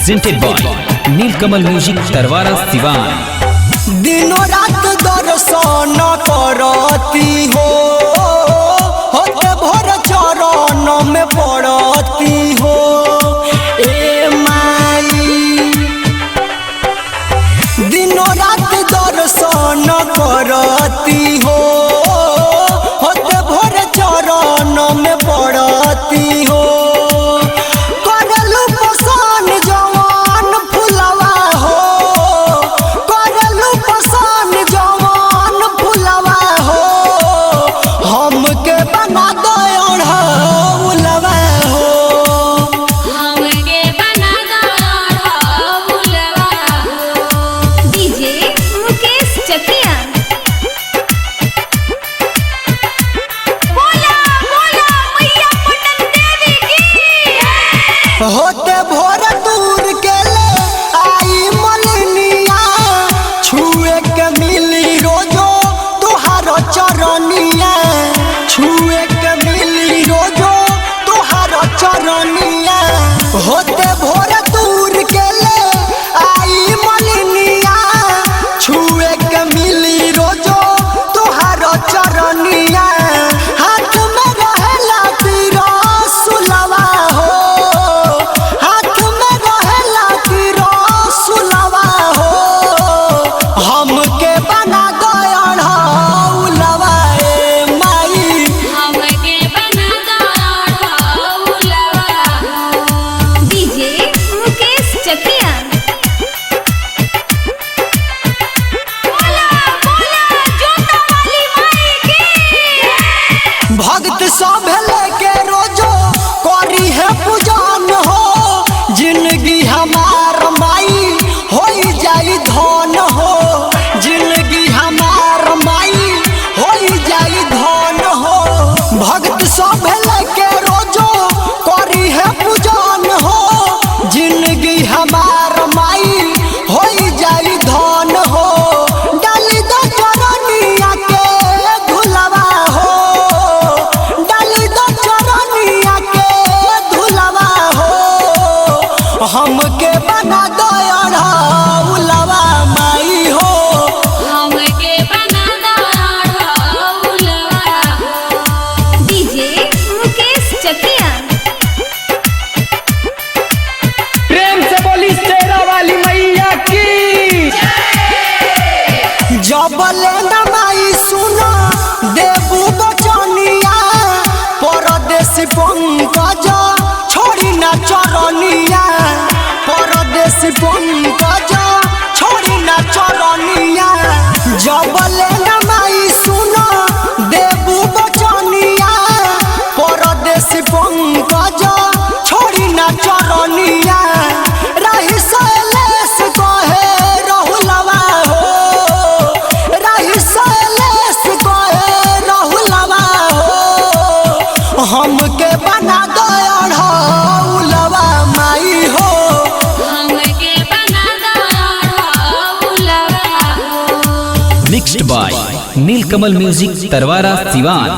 Presented by Neelkamal music Tarwara Siwan. दिनों रात दर्शन करती हो, होते भोर चरण में पड़ती हो। ए माई दिनों रात दर्शन करती हो, होते भोर चरण में पड़ती हो। होते भोर दूर के ले आई मलिनिया, छुए के मिली रोजो तुहार चरनिया, छुए के मिली रोजो तुहार चरनिया। होते भोर दूर के ले आई मलिनिया, छुए के मिली रोजो तुहार चरनिया। हाथ में रहेला पीरा सुलवा हो, हमके बना दयालवा ए माई, हमके बना दयालवा। डीजे मुकेश चकिया। बोला बोला जोता वाली माई की। भक्त सब लेके रोजो करी है पूजन हो, जिंदगी हमार माई हो जाई धन हो, जिंदगी हमार माई हो जाई धन हो। भक्त सब लेके रोजो करी है पूजन हो, जिंदगी हमार माई हो जाई धन हो। डाली दो चरनिया के धुलवा हो, डाली दो चरनिया के धुलवा हो। हमके बना दयालवा माई हो, हमके बना दयालवा। डीजे मुकेश चकिया। प्रेम से बोली शेरा वाली मैया की। जब लेना माई सुना देबू बचनिया, परदेसी पंकज छोड़ी ना चरनिया, परदेसी पंकज छोड़ी ना चरनिया। जब लेना माई सुना देबू बचनिया, परदेसी पंकज छोड़ी ना चरनिया। रही सैलेश कहे रहुलवा हो, रही सैलेश कहे रहुलवा हो। हमके बना दयालवा माई हो, हमके बना दयालवा। Mixed by Neelkamal music Tarwara Siwan.